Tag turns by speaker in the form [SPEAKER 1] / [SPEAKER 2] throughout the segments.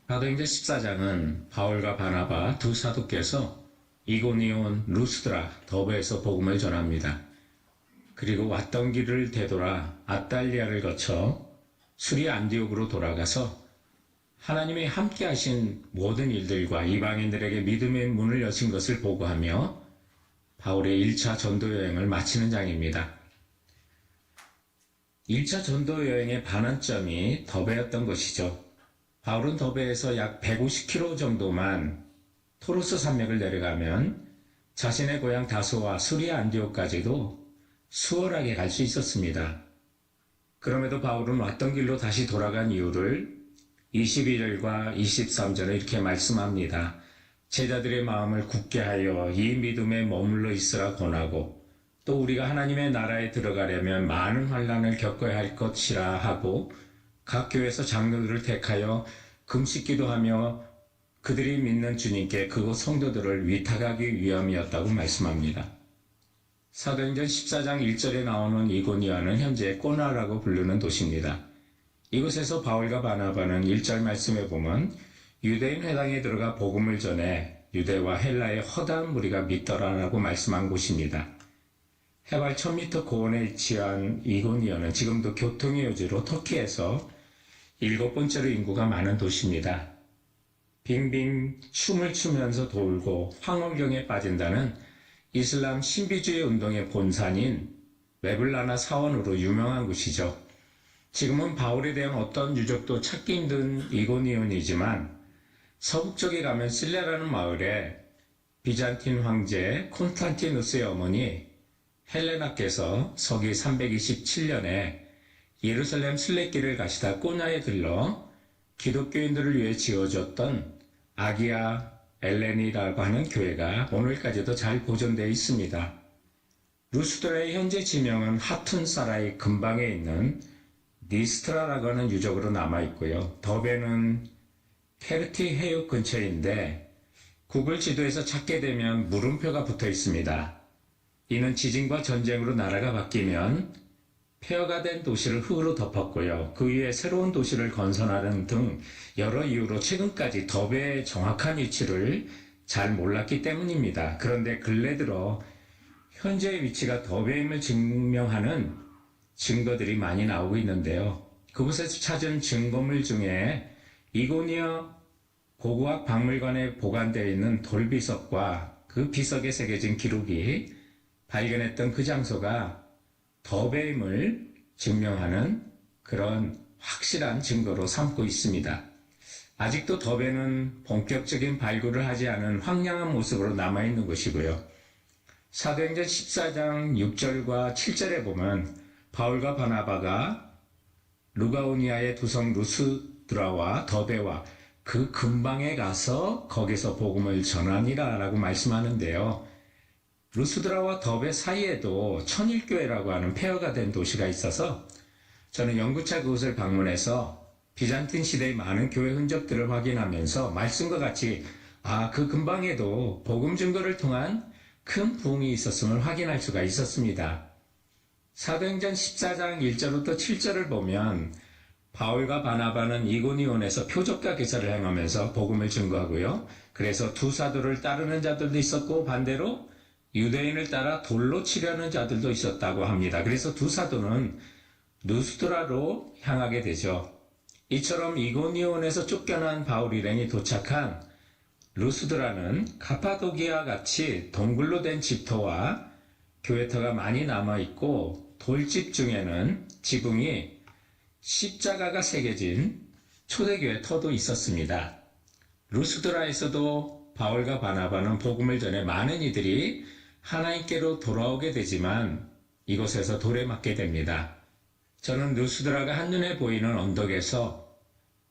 [SPEAKER 1] 사도행전 14장은 바울과 바나바 두 사도께서 이고니온, 루스드라, 더베에서 복음을 전합니다. 그리고 왔던 길을 되돌아 아탈리아를 거쳐 수리 안디옥으로 돌아가서 하나님이 함께 하신 모든 일들과 이방인들에게 믿음의 문을 여신 것을 보고하며 바울의 1차 전도 여행을 마치는 장입니다. 1차 전도 여행의 반환점이 더베였던 것이죠. 바울은 더베에서 약 150km 정도만 토로스 산맥을 내려가면 자신의 고향 다소와 수리아 안디옥까지도 수월하게 갈 수 있었습니다. 그럼에도 바울은 왔던 길로 다시 돌아간 이유를 22절과 23절에 이렇게 말씀합니다. 제자들의 마음을 굳게 하여 이 믿음에 머물러 있으라 권하고 또 우리가 하나님의 나라에 들어가려면 많은 환난을 겪어야 할 것이라 하고 각 교회에서 장로들을 택하여 금식기도하며 그들이 믿는 주님께 그곳 성도들을 위탁하기 위함이었다고 말씀합니다. 사도행전 14장 1절에 나오는 이고니아는 현재 꼬나라고 부르는 도시입니다. 이곳에서 바울과 바나바는 1절 말씀에 보면 유대인 회당에 들어가 복음을 전해 유대와 헬라의 허다한 무리가 믿더라라고 말씀한 곳입니다. 해발 1000m 고원에 위치한 이고니아는 지금도 교통의 요지로 터키에서 7번째로 인구가 많은 도시입니다. 빙빙 춤을 추면서 돌고 황홀경에 빠진다는 이슬람 신비주의 운동의 본산인 메블라나 사원으로 유명한 곳이죠. 지금은 바울에 대한 어떤 유적도 찾기 힘든 이고니온이지만 서북 쪽에 가면 실레라는 마을에 비잔틴 황제 콘스탄티누스의 어머니 헬레나께서 서기 327년에 예루살렘 순례길을 가시다 꼬나에 들러 기독교인들을 위해 지어줬던 아기야 엘렌이라고 하는 교회가 오늘까지도 잘 보존되어 있습니다. 루스드라의 현재 지명은 하툰사라의 근방에 있는 니스트라라고 하는 유적으로 남아있고요. 더베는 케르티 해역 근처인데 구글 지도에서 찾게 되면 물음표가 붙어 있습니다. 이는 지진과 전쟁으로 나라가 바뀌면 폐허가 된 도시를 흙으로 덮었고요. 그 위에 새로운 도시를 건설하는 등 여러 이유로 최근까지 더베의 정확한 위치를 잘 몰랐기 때문입니다. 그런데 근래 들어 현재의 위치가 더베임을 증명하는 증거들이 많이 나오고 있는데요. 그곳에서 찾은 증거물 중에 이고니아 고고학 박물관에 보관되어 있는 돌비석과 그 비석에 새겨진 기록이 발견했던 그 장소가 더베임을 증명하는 그런 확실한 증거로 삼고 있습니다. 아직도 더베는 본격적인 발굴을 하지 않은 황량한 모습으로 남아있는 곳이고요. 사도행전 14장 6절과 7절에 보면 바울과 바나바가 루가오니아의 두성 루스드라와 더베와 그 근방에 가서 거기서 복음을 전하니라 라고 말씀하는데요. 루스드라와 더베 사이에도 천일교회라고 하는 폐허가 된 도시가 있어서 저는 연구차 그곳을 방문해서 비잔틴 시대의 많은 교회 흔적들을 확인하면서 말씀과 같이 그 근방에도 복음 증거를 통한 큰 부흥이 있었음을 확인할 수가 있었습니다. 사도행전 14장 1절부터 7절을 보면 바울과 바나바는 이고니온에서 표적과 기사를 행하면서 복음을 증거하고요. 그래서 두 사도를 따르는 자들도 있었고 반대로 유대인을 따라 돌로 치려는 자들도 있었다고 합니다. 그래서 두 사도는 루스드라로 향하게 되죠. 이처럼 이고니온에서 쫓겨난 바울 일행이 도착한 루스드라는 가파도기와 같이 동굴로 된 집터와 교회터가 많이 남아있고 돌집 중에는 지붕이 십자가가 새겨진 초대교회 터도 있었습니다. 루스드라에서도 바울과 바나바는 복음을 전해 많은 이들이 하나님께로 돌아오게 되지만 이곳에서 돌에 맞게 됩니다. 저는 루스드라가 한눈에 보이는 언덕에서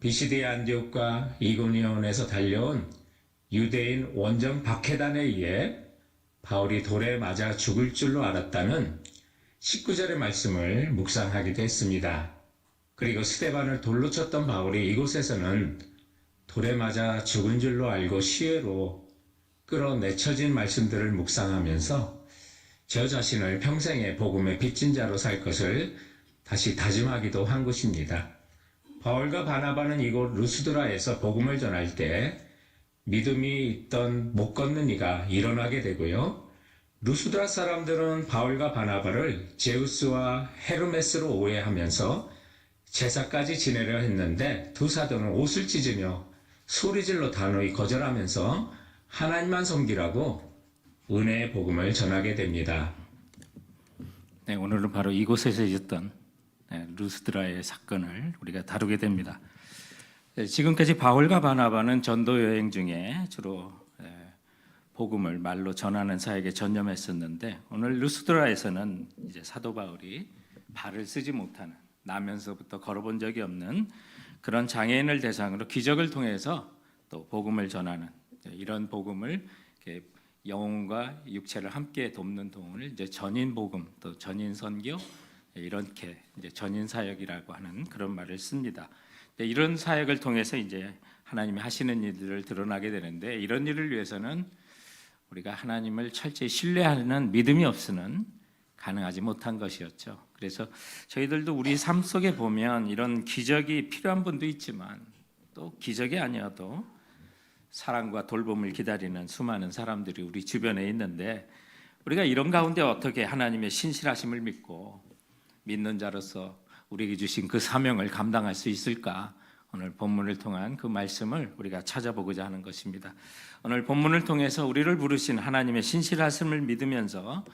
[SPEAKER 1] 비시디 안디옥과 이고니온에서 달려온 유대인 원정 박해단에 의해 바울이 돌에 맞아 죽을 줄로 알았다는 19절의 말씀을 묵상하기도 했습니다. 그리고 스데반을 돌로 쳤던 바울이 이곳에서는 돌에 맞아 죽은 줄로 알고 시외로 끌어내쳐진 말씀들을 묵상하면서 저 자신을 평생의 복음의 빚진 자로 살 것을 다시 다짐하기도 한 것입니다. 바울과 바나바는 이곳 루스드라에서 복음을 전할 때 믿음이 있던 못 걷는 이가 일어나게 되고요. 루스드라 사람들은 바울과 바나바를 제우스와 헤르메스로 오해하면서 제사까지 지내려 했는데 두 사도는 옷을 찢으며 소리질로 단호히 거절하면서 하나님만 섬기라고 은혜의 복음을 전하게 됩니다.
[SPEAKER 2] 네, 오늘은 바로 이곳에서 있었던 루스드라의 사건을 우리가 다루게 됩니다. 지금까지 바울과 바나바는 전도 여행 중에 주로 복음을 말로 전하는 사역에 전념했었는데, 오늘 루스드라에서는 이제 사도 바울이 발을 쓰지 못하는, 나면서부터 걸어본 적이 없는 그런 장애인을 대상으로 기적을 통해서 또 복음을 전하는, 이런 복음을 영혼과 육체를 함께 돕는 동을 이제 전인 복음, 또 전인 선교, 이렇게 이제 전인 사역이라고 하는 그런 말을 씁니다. 이런 사역을 통해서 이제 하나님이 하시는 일들을 드러나게 되는데, 이런 일을 위해서는 우리가 하나님을 철저히 신뢰하는 믿음이 없으면 가능하지 못한 것이었죠. 그래서 저희들도 우리 삶 속에 보면 이런 기적이 필요한 분도 있지만, 또 기적이 아니어도 사랑과 돌봄을 기다리는 수많은 사람들이 우리 주변에 있는데, 우리가 이런 가운데 어떻게 하나님의 신실하심을 믿고 믿는 자로서 우리에게 주신 그 사명을 감당할 수 있을까? 오늘 본문을 통한 그 말씀을 우리가 찾아보고자 하는 것입니다. 오늘 본문을 통해서 우리를 부르신 하나님의 신실하심을 믿으면서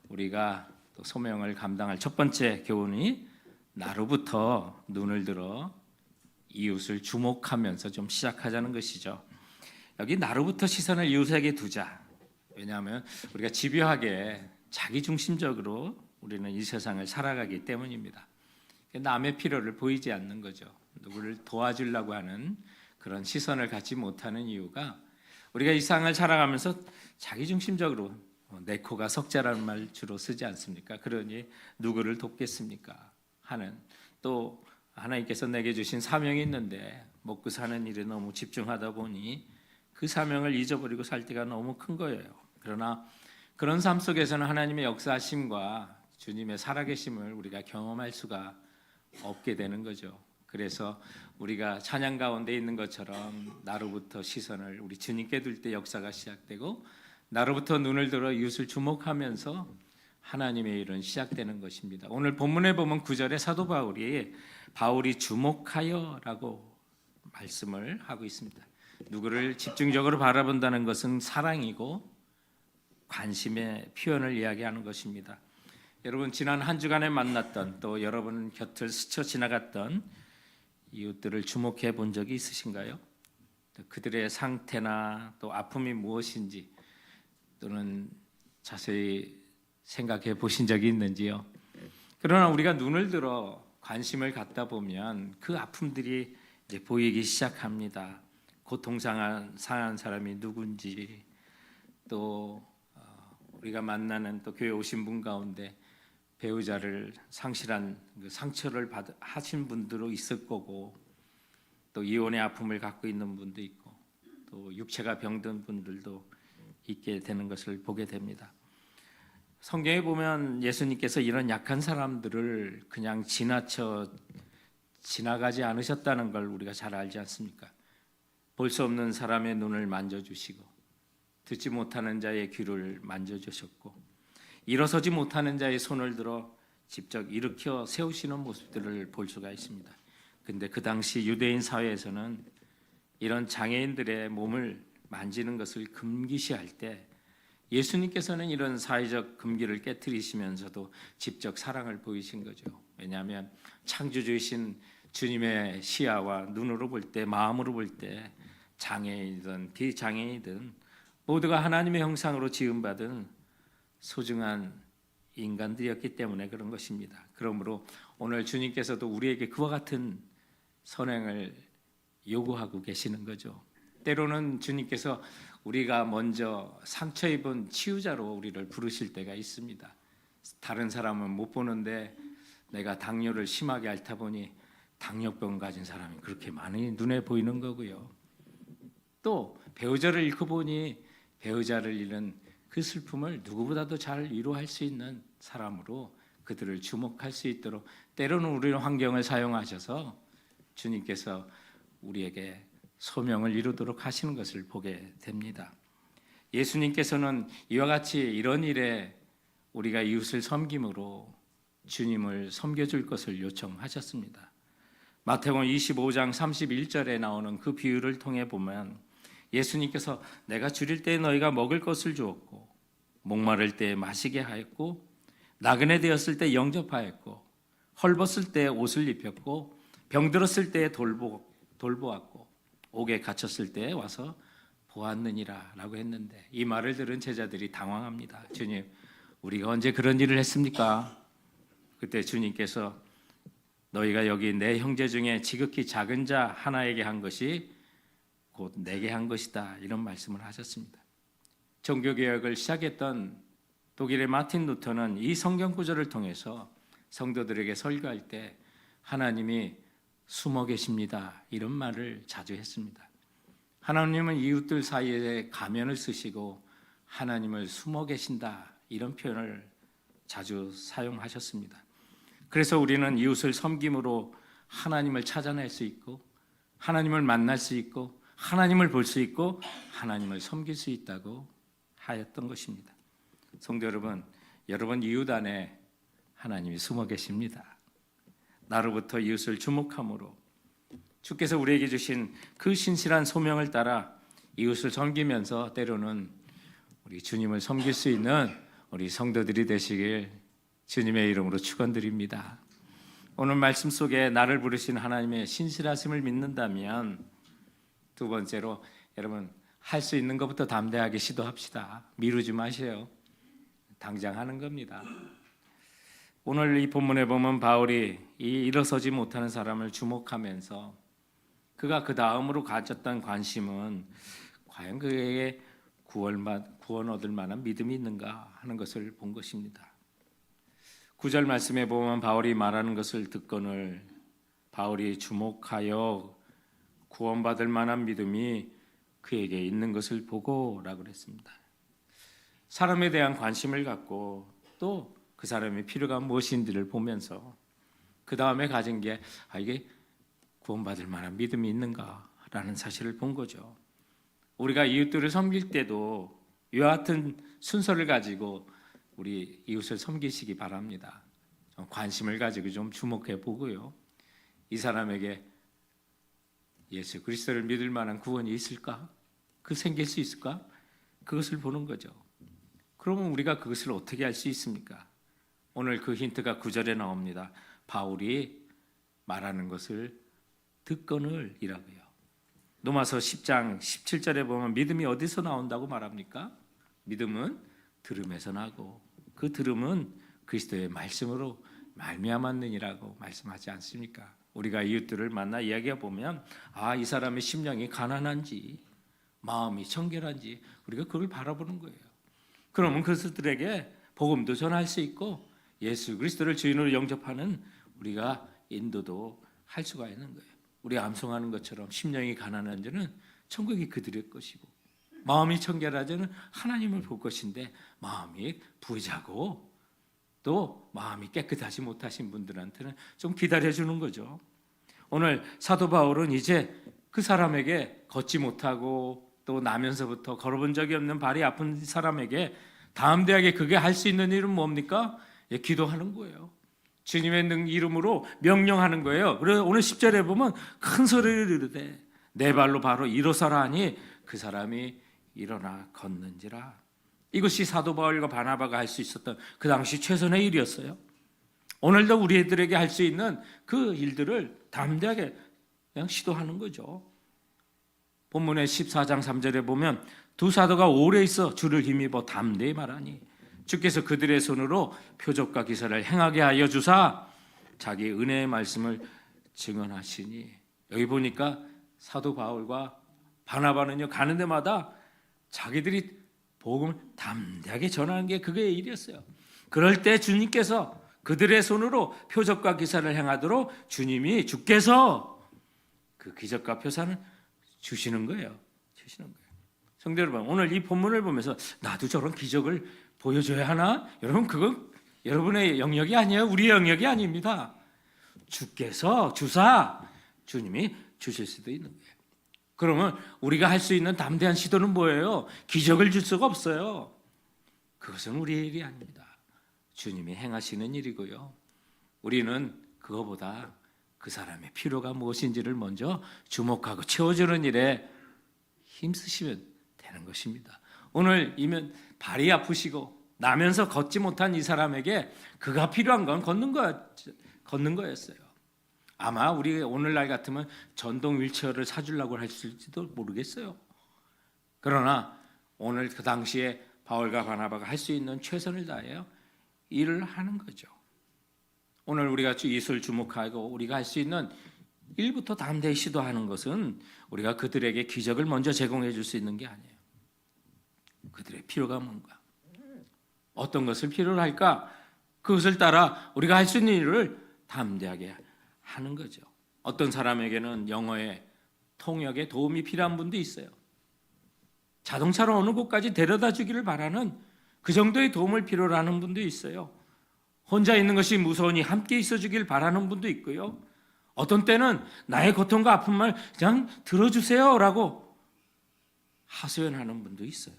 [SPEAKER 2] 우리가 또 소명을 감당할 첫 번째 교훈이, 나로부터 눈을 들어 이웃을 주목하면서 좀 시작하자는 것이죠. 여기 나로부터 시선을 이웃에게 두자. 왜냐하면 우리가 집요하게 자기중심적으로 우리는 이 세상을 살아가기 때문입니다. 남의 필요를 보이지 않는 거죠. 누구를 도와주려고 하는 그런 시선을 갖지 못하는 이유가, 우리가 이 세상을 살아가면서 자기중심적으로, 내 코가 석자라는 말 주로 쓰지 않습니까? 그러니 누구를 돕겠습니까? 하는, 또 하나님께서 내게 주신 사명이 있는데 먹고 사는 일에 너무 집중하다 보니 그 사명을 잊어버리고 살 때가 너무 큰 거예요. 그러나 그런 삶 속에서는 하나님의 역사하심과 주님의 살아계심을 우리가 경험할 수가 없게 되는 거죠. 그래서 우리가 찬양 가운데 있는 것처럼 나로부터 시선을 우리 주님께 둘 때 역사가 시작되고, 나로부터 눈을 들어 이웃을 주목하면서 하나님의 일은 시작되는 것입니다. 오늘 본문에 보면 9절에 사도 바울이 주목하여라고 말씀을 하고 있습니다. 누구를 집중적으로 바라본다는 것은 사랑이고 관심의 표현을 이야기하는 것입니다. 여러분, 지난 한 주간에 만났던, 또 여러분 곁을 스쳐 지나갔던 이웃들을 주목해 본 적이 있으신가요? 그들의 상태나 또 아픔이 무엇인지, 또는 자세히 생각해 보신 적이 있는지요? 그러나 우리가 눈을 들어 관심을 갖다 보면 그 아픔들이 이제 보이기 시작합니다. 고통상한 사람이 누군지, 또 우리가 만나는 또 교회 오신 분 가운데 배우자를 상실한 그 상처를 하신 분들도 있을 거고, 또 이혼의 아픔을 갖고 있는 분도 있고, 또 육체가 병든 분들도 있게 되는 것을 보게 됩니다. 성경에 보면 예수님께서 이런 약한 사람들을 그냥 지나가지 않으셨다는 걸 우리가 잘 알지 않습니까? 볼 수 없는 사람의 눈을 만져주시고, 듣지 못하는 자의 귀를 만져주셨고, 일어서지 못하는 자의 손을 들어 직접 일으켜 세우시는 모습들을 볼 수가 있습니다. 근데 그 당시 유대인 사회에서는 이런 장애인들의 몸을 만지는 것을 금기시할 때, 예수님께서는 이런 사회적 금기를 깨뜨리시면서도 직접 사랑을 보이신 거죠. 왜냐하면 창조주이신 주님의 시야와 눈으로 볼 때, 마음으로 볼 때, 장애인이든 비장애인이든 모두가 하나님의 형상으로 지음받은 소중한 인간들이었기 때문에 그런 것입니다. 그러므로 오늘 주님께서도 우리에게 그와 같은 선행을 요구하고 계시는 거죠. 때로는 주님께서 우리가 먼저 상처 입은 치유자로 우리를 부르실 때가 있습니다. 다른 사람은 못 보는데 내가 당뇨를 심하게 앓다 보니 당뇨병 가진 사람이 그렇게 많이 눈에 보이는 거고요. 또 배우자를 잃고 보니 배우자를 잃은 그 슬픔을 누구보다도 잘 위로할 수 있는 사람으로 그들을 주목할 수 있도록 때로는 우리의 환경을 사용하셔서 주님께서 우리에게 소명을 이루도록 하시는 것을 보게 됩니다. 예수님께서는 이와 같이 이런 일에 우리가 이웃을 섬김으로 주님을 섬겨줄 것을 요청하셨습니다. 마태복음 25장 31절에 나오는 그 비유를 통해 보면 예수님께서 내가 줄일 때 너희가 먹을 것을 주었고 목마를 때 마시게 하였고 나그네 되었을 때 영접하였고 헐벗을 때 옷을 입혔고 병들었을 때 돌보았고 옥에 갇혔을 때 와서 보았느니라 라고 했는데 이 말을 들은 제자들이 당황합니다. 주님, 우리가 언제 그런 일을 했습니까? 그때 주님께서 너희가 여기 내 형제 중에 지극히 작은 자 하나에게 한 것이 곧 내게 한 것이다 이런 말씀을 하셨습니다. 종교개혁을 시작했던 독일의 마틴 루터는 이 성경 구절을 통해서 성도들에게 설교할 때 하나님이 숨어 계십니다 이런 말을 자주 했습니다. 하나님은 이웃들 사이에 가면을 쓰시고 하나님을 숨어 계신다 이런 표현을 자주 사용하셨습니다. 그래서 우리는 이웃을 섬김으로 하나님을 찾아낼 수 있고 하나님을 만날 수 있고 하나님을 볼 수 있고 하나님을 섬길 수 있다고 하였던 것입니다. 성도 여러분, 여러분 이웃 안에 하나님이 숨어 계십니다. 나로부터 이웃을 주목함으로 주께서 우리에게 주신 그 신실한 소명을 따라 이웃을 섬기면서 때로는 우리 주님을 섬길 수 있는 우리 성도들이 되시길 주님의 이름으로 축원드립니다. 오늘 말씀 속에 나를 부르신 하나님의 신실하심을 믿는다면 두 번째로 여러분 할 수 있는 것부터 담대하게 시도합시다. 미루지 마세요. 당장 하는 겁니다. 오늘 이 본문에 보면 바울이 이 일어서지 못하는 사람을 주목하면서 그가 그 다음으로 가졌던 관심은 과연 그에게 구원 얻을 만한 믿음이 있는가 하는 것을 본 것입니다. 9절 말씀에 보면 바울이 말하는 것을 듣거늘 바울이 주목하여 구원받을 만한 믿음이 그에게 있는 것을 보고라고 그랬습니다. 사람에 대한 관심을 갖고 또 그 사람의 필요가 무엇인지를 보면서 그 다음에 가진 게 이게 구원받을 만한 믿음이 있는가라는 사실을 본 거죠. 우리가 이웃들을 섬길 때도 이와 같은 순서를 가지고 우리 이웃을 섬기시기 바랍니다. 관심을 가지고 좀 주목해 보고요. 이 사람에게 예수 그리스도를 믿을 만한 구원이 있을까? 그 생길 수 있을까? 그것을 보는 거죠. 그러면 우리가 그것을 어떻게 할 수 있습니까? 오늘 그 힌트가 9절에 나옵니다. 바울이 말하는 것을 듣거늘 이라고요. 로마서 10장 17절에 보면 믿음이 어디서 나온다고 말합니까? 믿음은 들음에서 나고 그 들음은 그리스도의 말씀으로 말미암았느니라고 말씀하지 않습니까? 우리가 이웃들을 만나 이야기해 보면 이 사람의 심령이 가난한지 마음이 청결한지 우리가 그걸 바라보는 거예요. 그러면 그들에게 복음도 전할 수 있고 예수 그리스도를 주인으로 영접하는 우리가 인도도 할 수가 있는 거예요. 우리 암송하는 것처럼 심령이 가난한 자는 천국이 그들의 것이고 마음이 청결한 자는 하나님을 볼 것인데 마음이 부자고 또 마음이 깨끗하지 못하신 분들한테는 좀 기다려주는 거죠. 오늘 사도 바울은 이제 그 사람에게 걷지 못하고 또 나면서부터 걸어본 적이 없는 발이 아픈 사람에게 담대하게 그게 할 수 있는 일은 뭡니까? 기도하는 거예요. 주님의 이름으로 명령하는 거예요. 그래서 오늘 10절에 보면 큰 소리를 이르되 내 발로 바로 일어서라 하니 그 사람이 일어나 걷는지라. 이것이 사도 바울과 바나바가 할 수 있었던 그 당시 최선의 일이었어요. 오늘도 우리들에게 할 수 있는 그 일들을 담대하게 그냥 시도하는 거죠. 본문의 14장 3절에 보면 두 사도가 오래 있어 주를 힘입어 담대히 말하니 주께서 그들의 손으로 표적과 기사를 행하게 하여 주사 자기 은혜의 말씀을 증언하시니. 여기 보니까 사도 바울과 바나바는요 가는 데마다 자기들이 복음을 담대하게 전하는 게 그의 일이었어요. 그럴 때 주님께서 그들의 손으로 표적과 기사를 행하도록 주께서 그 기적과 표사는 주시는 거예요. 성도 여러분, 오늘 이 본문을 보면서 나도 저런 기적을 보여줘야 하나? 여러분, 그건 여러분의 영역이 아니에요. 우리의 영역이 아닙니다. 주께서 주사 주님이 주실 수도 있는 거예요. 그러면 우리가 할 수 있는 담대한 시도는 뭐예요? 기적을 줄 수가 없어요. 그것은 우리의 일이 아닙니다. 주님이 행하시는 일이고요. 우리는 그거보다 그 사람의 필요가 무엇인지를 먼저 주목하고 채워주는 일에 힘쓰시면 되는 것입니다. 오늘 이면 발이 아프시고 나면서 걷지 못한 이 사람에게 그가 필요한 건 걷는 거였어요. 아마 우리 오늘날 같으면 전동 휠체어를 사주려고 했을지도 모르겠어요. 그러나 오늘 그 당시에 바울과 바나바가 할 수 있는 최선을 다해요. 일을 하는 거죠. 오늘 우리가 이것을 주목하고 우리가 할 수 있는 일부터 담대히 시도하는 것은 우리가 그들에게 기적을 먼저 제공해 줄 수 있는 게 아니에요. 그들의 필요가 뭔가, 어떤 것을 필요로 할까, 그것을 따라 우리가 할 수 있는 일을 담대하게 하는 거죠. 어떤 사람에게는 영어의 통역에 도움이 필요한 분도 있어요. 자동차로 어느 곳까지 데려다 주기를 바라는 그 정도의 도움을 필요로 하는 분도 있어요. 혼자 있는 것이 무서우니 함께 있어 주길 바라는 분도 있고요. 어떤 때는 나의 고통과 아픔을 그냥 들어주세요라고 하소연하는 분도 있어요.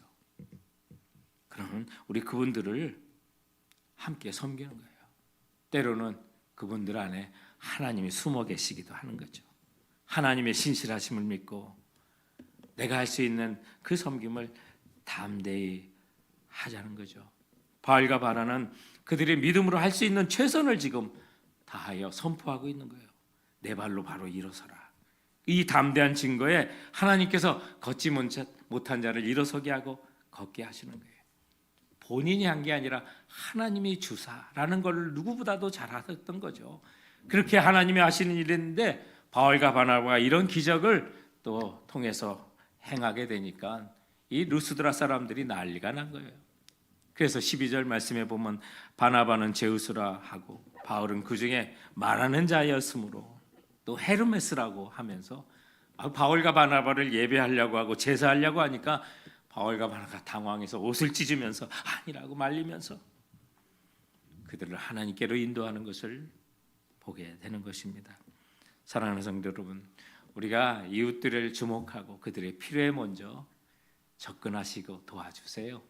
[SPEAKER 2] 그러면 우리 그분들을 함께 섬기는 거예요. 때로는 그분들 안에 하나님이 숨어 계시기도 하는 거죠. 하나님의 신실하심을 믿고 내가 할 수 있는 그 섬김을 담대히 하자는 거죠. 바울과 바라는 그들의 믿음으로 할 수 있는 최선을 지금 다하여 선포하고 있는 거예요. 내 발로 바로 일어서라. 이 담대한 증거에 하나님께서 걷지 못한 자를 일어서게 하고 걷게 하시는 거예요. 본인이 한 게 아니라 하나님이 주사라는 걸 누구보다도 잘 하셨던 거죠. 그렇게 하나님이 하시는 일인데 바울과 바나바가 이런 기적을 또 통해서 행하게 되니까 이 루스드라 사람들이 난리가 난 거예요. 그래서 12절 말씀에 보면 바나바는 제우스라 하고 바울은 그 중에 말하는 자였으므로 또 헤르메스라고 하면서 바울과 바나바를 예배하려고 하고 제사하려고 하니까 바울과 바나바가 당황해서 옷을 찢으면서 아니라고 말리면서 그들을 하나님께로 인도하는 것을 보게 되는 것입니다. 사랑하는 성도 여러분, 우리가 이웃들을 주목하고 그들의 필요에 먼저 접근하시고 도와주세요.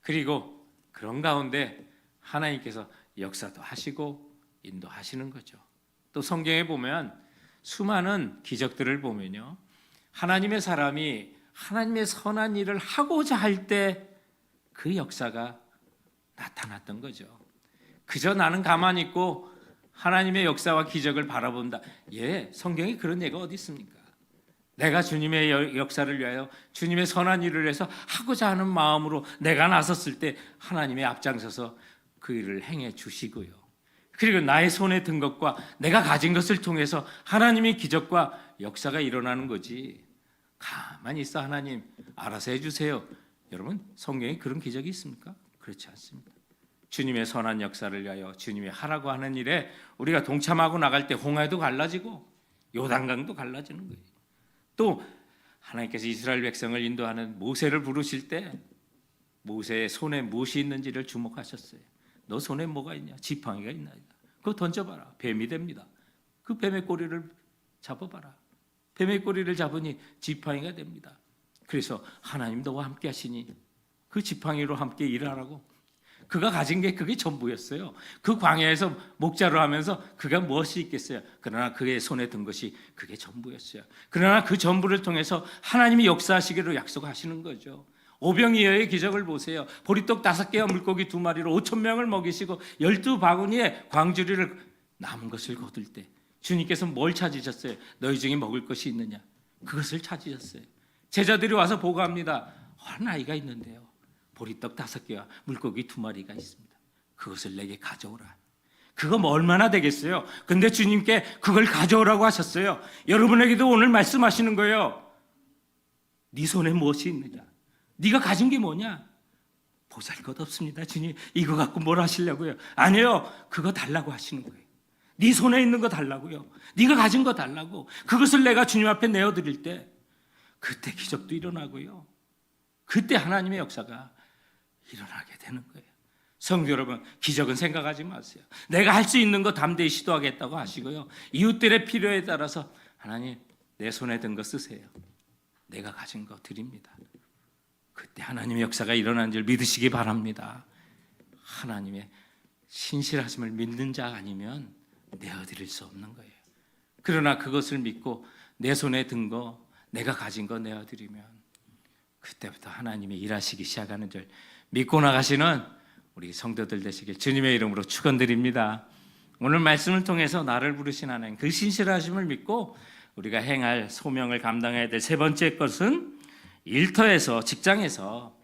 [SPEAKER 2] 그리고 그런 가운데 하나님께서 역사도 하시고 인도하시는 거죠. 또 성경에 보면 수많은 기적들을 보면요, 하나님의 사람이 하나님의 선한 일을 하고자 할 때 그 역사가 나타났던 거죠. 그저 나는 가만히 있고 하나님의 역사와 기적을 바라본다. 성경에 그런 예가 어디 있습니까? 내가 주님의 역사를 위하여 주님의 선한 일을 해서 하고자 하는 마음으로 내가 나섰을 때 하나님의 앞장서서 그 일을 행해 주시고요. 그리고 나의 손에 든 것과 내가 가진 것을 통해서 하나님의 기적과 역사가 일어나는 거지. 가만히 있어 하나님 알아서 해주세요. 여러분 성경에 그런 기적이 있습니까? 그렇지 않습니다. 주님의 선한 역사를 위하여 주님이 하라고 하는 일에 우리가 동참하고 나갈 때 홍해도 갈라지고 요단강도 갈라지는 거예요. 또 하나님께서 이스라엘 백성을 인도하는 모세를 부르실 때 모세의 손에 무엇이 있는지를 주목하셨어요. 너 손에 뭐가 있냐? 지팡이가 있나이다. 그거 던져봐라. 뱀이 됩니다. 그 뱀의 꼬리를 잡아봐라. 뱀의 꼬리를 잡으니 지팡이가 됩니다. 그래서 하나님 너와 함께 하시니 그 지팡이로 함께 일하라고. 그가 가진 게 그게 전부였어요. 그 광야에서 목자로 하면서 그가 무엇이 있겠어요? 그러나 그의 손에 든 것이 그게 전부였어요. 그러나 그 전부를 통해서 하나님이 역사하시기로 약속하시는 거죠. 오병이어의 기적을 보세요. 보리떡 5개와 물고기 2마리로 5,000명을 먹이시고 12바구니에 광주리를 남은 것을 거둘 때 주님께서 뭘 찾으셨어요? 너희 중에 먹을 것이 있느냐? 그것을 찾으셨어요. 제자들이 와서 보고합니다. 한 아이가 있는데요. 보리떡 5개와 물고기 2마리가 있습니다. 그것을 내게 가져오라. 그거 뭐 얼마나 되겠어요? 근데 주님께 그걸 가져오라고 하셨어요. 여러분에게도 오늘 말씀하시는 거예요. 네 손에 무엇이 있느냐? 네가 가진 게 뭐냐? 보잘것없습니다. 주님 이거 갖고 뭘 하시려고요? 아니요. 그거 달라고 하시는 거예요. 네 손에 있는 거 달라고요. 네가 가진 거 달라고. 그것을 내가 주님 앞에 내어드릴 때 그때 기적도 일어나고요. 그때 하나님의 역사가 일어나게 되는 거예요. 성도 여러분, 기적은 생각하지 마세요. 내가 할 수 있는 거 담대히 시도하겠다고 하시고요. 이웃들의 필요에 따라서 하나님 내 손에 든 거 쓰세요. 내가 가진 거 드립니다. 그때 하나님의 역사가 일어나는 줄 믿으시기 바랍니다. 하나님의 신실하심을 믿는 자 아니면 내어드릴 수 없는 거예요. 그러나 그것을 믿고 내 손에 든 거, 내가 가진 거 내어드리면 그때부터 하나님이 일하시기 시작하는 줄 믿고 나가시는 우리 성도들 되시길 주님의 이름으로 축원드립니다. 오늘 말씀을 통해서 나를 부르신 하나님 그 신실하심을 믿고 우리가 행할 소명을 감당해야 될 세 번째 것은 일터에서 직장에서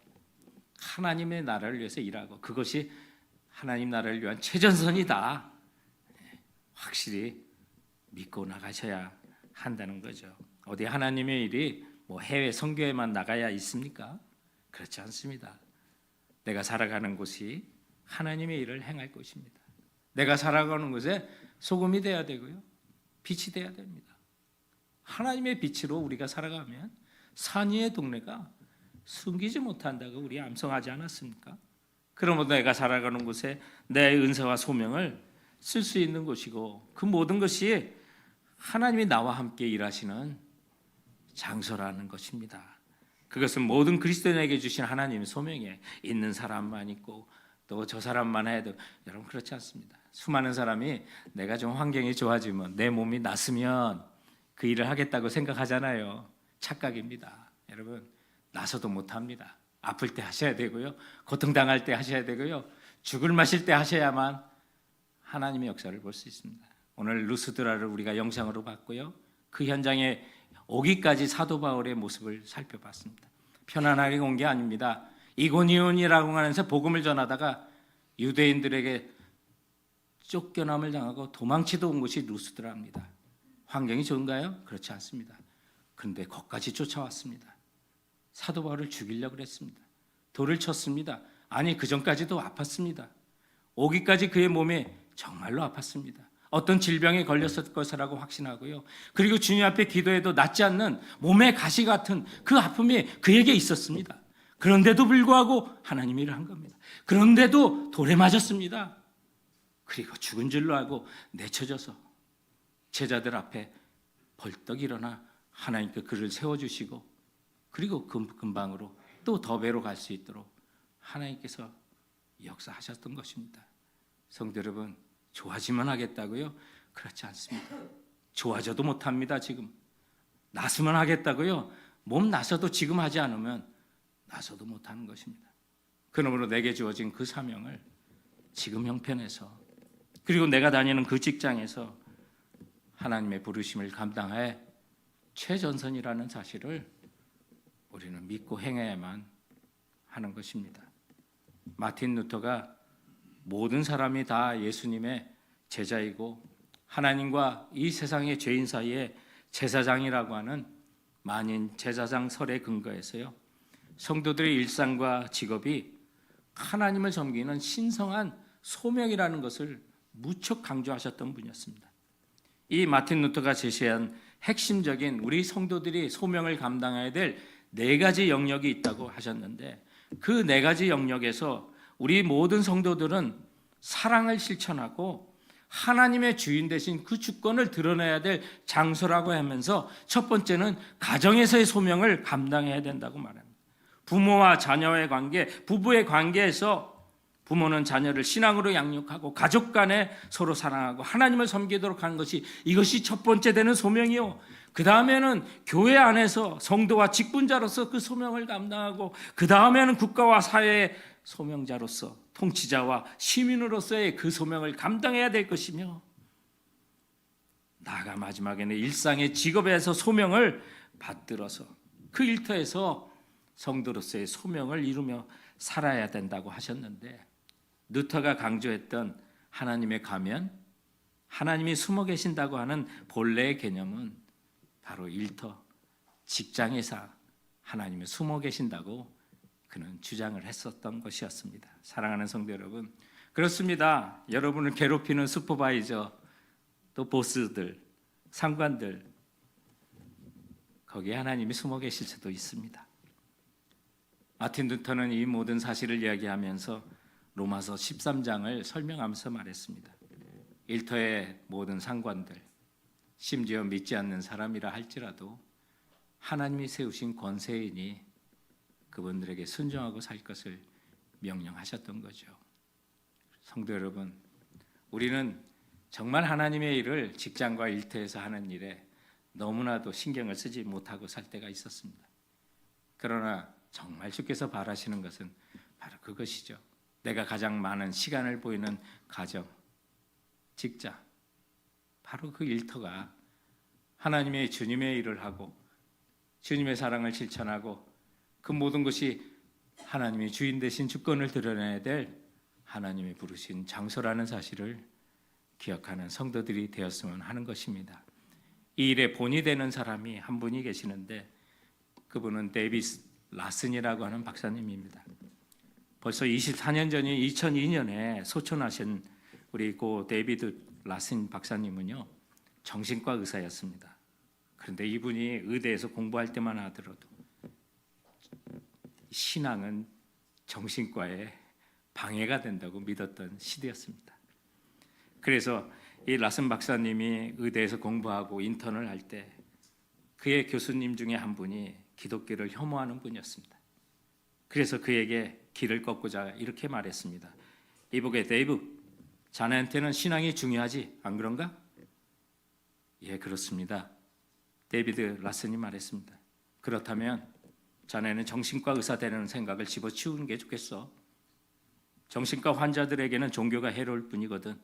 [SPEAKER 2] 하나님의 나라를 위해서 일하고 그것이 하나님 나라를 위한 최전선이다. 확실히 믿고 나가셔야 한다는 거죠. 어디 하나님의 일이 뭐 해외 선교에만 나가야 있습니까? 그렇지 않습니다. 내가 살아가는 곳이 하나님의 일을 행할 곳입니다. 내가 살아가는 곳에 소금이 돼야 되고요. 빛이 돼야 됩니다. 하나님의 빛으로 우리가 살아가면 산 위의 동네가 숨기지 못한다고 우리 암송하지 않았습니까? 그러므로 내가 살아가는 곳에 내 은사와 소명을 쓸 수 있는 곳이고 그 모든 것이 하나님이 나와 함께 일하시는 장소라는 것입니다. 그것은 모든 그리스도인에게 주신 하나님의 소명에 있는 사람만 있고 또 저 사람만 해도 여러분 그렇지 않습니다. 수많은 사람이 내가 좀 환경이 좋아지면 내 몸이 낫으면 그 일을 하겠다고 생각하잖아요. 착각입니다. 여러분 나서도 못합니다. 아플 때 하셔야 되고요. 고통당할 때 하셔야 되고요. 죽을 마실 때 하셔야만 하나님의 역사를 볼 수 있습니다. 오늘 루스드라를 우리가 영상으로 봤고요. 그 현장에 오기까지 사도 바울의 모습을 살펴봤습니다. 편안하게 온 게 아닙니다. 이고니온이라고 하면서 복음을 전하다가 유대인들에게 쫓겨남을 당하고 도망치도 온 곳이 루스드라입니다. 환경이 좋은가요? 그렇지 않습니다. 그런데 거기까지 쫓아왔습니다. 사도 바울을 죽이려고 했습니다. 돌을 쳤습니다. 아니 그 전까지도 아팠습니다. 오기까지 그의 몸이 정말로 아팠습니다. 어떤 질병에 걸렸을 것이라고 확신하고요. 그리고 주님 앞에 기도해도 낫지 않는 몸의 가시 같은 그 아픔이 그에게 있었습니다. 그런데도 불구하고 하나님이 일을 한 겁니다. 그런데도 돌에 맞았습니다. 그리고 죽은 줄로 알고 내쳐져서 제자들 앞에 벌떡 일어나 하나님께 그를 세워주시고 그리고 금방으로 또 더베로 갈 수 있도록 하나님께서 역사하셨던 것입니다. 성도 여러분 좋아지만 하겠다고요? 그렇지 않습니다. 좋아져도 못합니다. 지금 나서만 하겠다고요? 몸 나서도 지금 하지 않으면 나서도 못하는 것입니다. 그러므로 내게 주어진 그 사명을 지금 형편에서 그리고 내가 다니는 그 직장에서 하나님의 부르심을 감당해 최전선이라는 사실을 우리는 믿고 행해야만 하는 것입니다. 마틴 루터가 모든 사람이 다 예수님의 제자이고 하나님과 이 세상의 죄인 사이에 제사장이라고 하는 만인 제사장설에 근거해서요. 성도들의 일상과 직업이 하나님을 섬기는 신성한 소명이라는 것을 무척 강조하셨던 분이었습니다. 이 마틴 루터가 제시한 핵심적인 우리 성도들이 소명을 감당해야 될 네 가지 영역이 있다고 하셨는데 그 네 가지 영역에서 우리 모든 성도들은 사랑을 실천하고 하나님의 주인 되신 그 주권을 드러내야 될 장소라고 하면서 첫 번째는 가정에서의 소명을 감당해야 된다고 말합니다. 부모와 자녀의 관계, 부부의 관계에서 부모는 자녀를 신앙으로 양육하고 가족 간에 서로 사랑하고 하나님을 섬기도록 하는 것이 이것이 첫 번째 되는 소명이요. 그 다음에는 교회 안에서 성도와 직분자로서 그 소명을 감당하고 그 다음에는 국가와 사회의 소명자로서 통치자와 시민으로서의 그 소명을 감당해야 될 것이며 나아가 마지막에는 일상의 직업에서 소명을 받들어서 그 일터에서 성도로서의 소명을 이루며 살아야 된다고 하셨는데 루터가 강조했던 하나님의 가면, 하나님이 숨어 계신다고 하는 본래의 개념은 바로 일터, 직장에서 하나님이 숨어 계신다고 그는 주장을 했었던 것이었습니다. 사랑하는 성도 여러분, 그렇습니다. 여러분을 괴롭히는 슈퍼바이저, 또 보스들, 상관들, 거기에 하나님이 숨어 계실 수도 있습니다. 마틴 루터는 이 모든 사실을 이야기하면서 로마서 13장을 설명하면서 말했습니다. 일터의 모든 상관들, 심지어 믿지 않는 사람이라 할지라도 하나님이 세우신 권세이니 그분들에게 순종하고 살 것을 명령하셨던 거죠. 성도 여러분, 우리는 정말 하나님의 일을 직장과 일터에서 하는 일에 너무나도 신경을 쓰지 못하고 살 때가 있었습니다. 그러나 정말 주께서 바라시는 것은 바로 그것이죠. 내가 가장 많은 시간을 보이는 가정, 직장, 바로 그 일터가 하나님의 주님의 일을 하고 주님의 사랑을 실천하고 그 모든 것이 하나님이 주인 되신 주권을 드러내야 될 하나님이 부르신 장소라는 사실을 기억하는 성도들이 되었으면 하는 것입니다. 이 일의 본이 되는 사람이 한 분이 계시는데 그분은 데이비드 라슨이라고 하는 박사님입니다. 벌써 24년 전인 2002년에 소천하신 우리 고 데이비드 라슨 박사님은요, 정신과 의사였습니다. 그런데 이분이 의대에서 공부할 때만 하더라도 신앙은 정신과에 방해가 된다고 믿었던 시대였습니다. 그래서 이 라슨 박사님이 의대에서 공부하고 인턴을 할 때 그의 교수님 중에 한 분이 기독교를 혐오하는 분이었습니다. 그래서 그에게 길을 꺾고자 이렇게 말했습니다. 이보게 데이브, 자네한테는 신앙이 중요하지 안 그런가? 예, 그렇습니다. 데이비드 라슨이 말했습니다. 그렇다면 자네는 정신과 의사 되는 생각을 집어치우는 게 좋겠어. 정신과 환자들에게는 종교가 해로울 뿐이거든.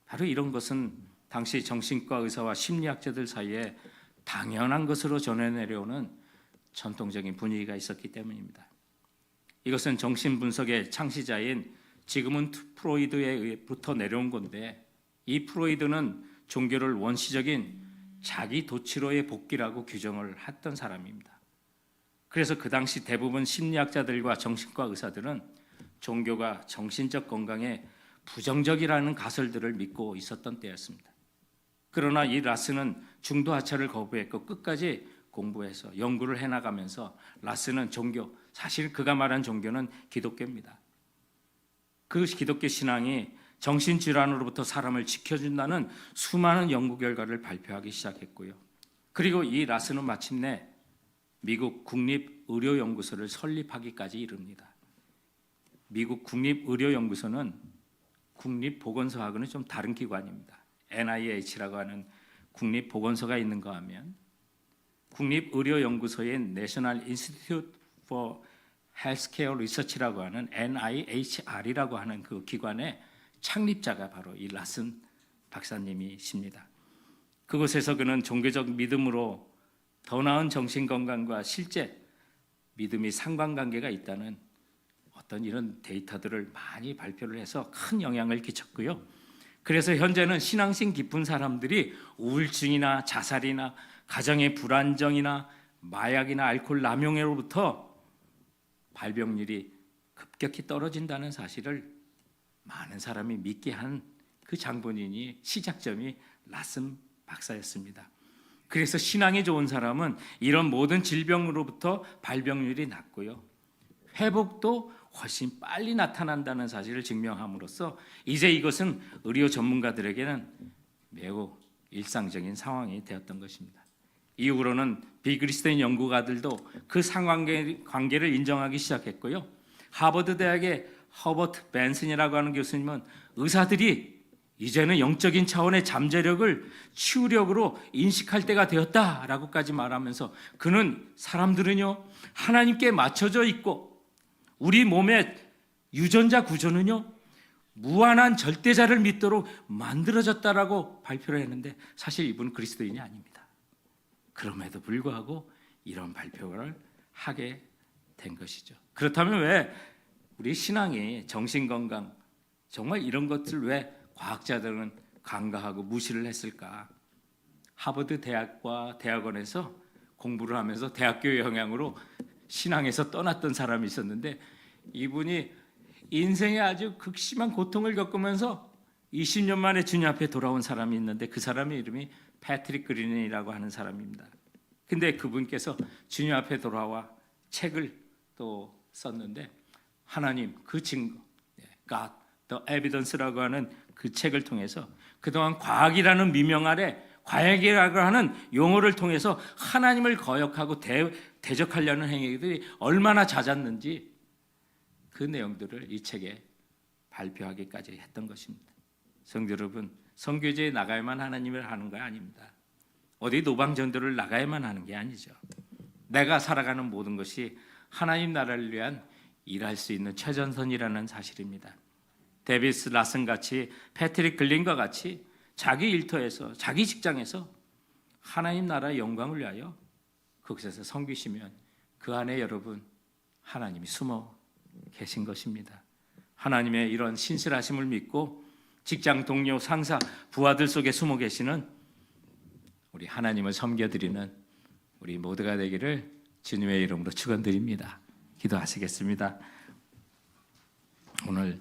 [SPEAKER 2] 바로 이런 것은 당시 정신과 의사와 심리학자들 사이에 당연한 것으로 전해 내려오는 전통적인 분위기가 있었기 때문입니다. 이것은 정신분석의 창시자인 지그문드 프로이드에 의해부터 내려온 건데, 이 프로이드는 종교를 원시적인 자기 도취로의 복귀라고 규정을 했던 사람입니다. 그래서 그 당시 대부분 심리학자들과 정신과 의사들은 종교가 정신적 건강에 부정적이라는 가설들을 믿고 있었던 때였습니다. 그러나 이 라슨은 중도 하차를 거부했고 끝까지 공부해서 연구를 해나가면서 라슨은 종교, 사실 그가 말한 종교는 기독교입니다. 그 기독교 신앙이 정신질환으로부터 사람을 지켜준다는 수많은 연구 결과를 발표하기 시작했고요. 그리고 이 라슨은 마침내 미국 국립의료연구소를 설립하기까지 이릅니다. 미국 국립의료연구소는 국립보건소하고는 좀 다른 기관입니다. NIH라고 하는 국립보건소가 있는가 하면 국립의료연구소인 National Institute for Healthcare Research라고 하는 NIHR이라고 하는 그 기관의 창립자가 바로 이 라슨 박사님이십니다. 그곳에서 그는 종교적 믿음으로 더 나은 정신건강과 실제 믿음이 상관관계가 있다는 어떤 이런 데이터들을 많이 발표를 해서 큰 영향을 끼쳤고요. 그래서 현재는 신앙심 깊은 사람들이 우울증이나 자살이나 가정의 불안정이나 마약이나 알코올 남용으로부터 발병률이 급격히 떨어진다는 사실을 많은 사람이 믿게 한 그 장본인이 시작점이 라슨 박사였습니다. 그래서 신앙이 좋은 사람은 이런 모든 질병으로부터 발병률이 낮고요, 회복도 훨씬 빨리 나타난다는 사실을 증명함으로써 이제 이것은 의료 전문가들에게는 매우 일상적인 상황이 되었던 것입니다. 이후로는 비그리스도인 연구가들도 그 상관계를 인정하기 시작했고요. 하버드 대학의 허버트 벤슨이라고 하는 교수님은 의사들이 이제는 영적인 차원의 잠재력을 치유력으로 인식할 때가 되었다라고까지 말하면서 그는 사람들은요, 하나님께 맞춰져 있고 우리 몸의 유전자 구조는요, 무한한 절대자를 믿도록 만들어졌다라고 발표를 했는데 사실 이분은 그리스도인이 아닙니다. 그럼에도 불구하고 이런 발표를 하게 된 것이죠. 그렇다면 왜 우리 신앙이 정신건강, 정말 이런 것들 왜 과학자들은 간과하고 무시를 했을까? 하버드 대학과 대학원에서 공부를 하면서 대학교의 영향으로 신앙에서 떠났던 사람이 있었는데 이분이 인생에 아주 극심한 고통을 겪으면서 20년 만에 주님 앞에 돌아온 사람이 있는데 그 사람의 이름이 패트릭 그린이라고 하는 사람입니다. 근데 그분께서 주님 앞에 돌아와 책을 또 썼는데 하나님 그 증거, God, the evidence라고 하는 그 책을 통해서 그동안 과학이라는 미명 아래 과학이라고 하는 용어를 통해서 하나님을 거역하고 대적하려는 행위들이 얼마나 잦았는지 그 내용들을 이 책에 발표하기까지 했던 것입니다. 성도 여러분, 선교제에 나가야만 하나님을 하는 거 아닙니다. 어디 노방전도를 나가야만 하는 게 아니죠. 내가 살아가는 모든 것이 하나님 나라를 위한 일할 수 있는 최전선이라는 사실입니다. 데비스 라슨 같이 패트릭 글린과 같이 자기 일터에서 자기 직장에서 하나님 나라의 영광을 위하여 그곳에서 섬기시면 그 안에 여러분 하나님이 숨어 계신 것입니다. 하나님의 이런 신실하심을 믿고 직장 동료, 상사, 부하들 속에 숨어 계시는 우리 하나님을 섬겨드리는 우리 모두가 되기를 주님의 이름으로 축원드립니다. 기도하시겠습니다. 오늘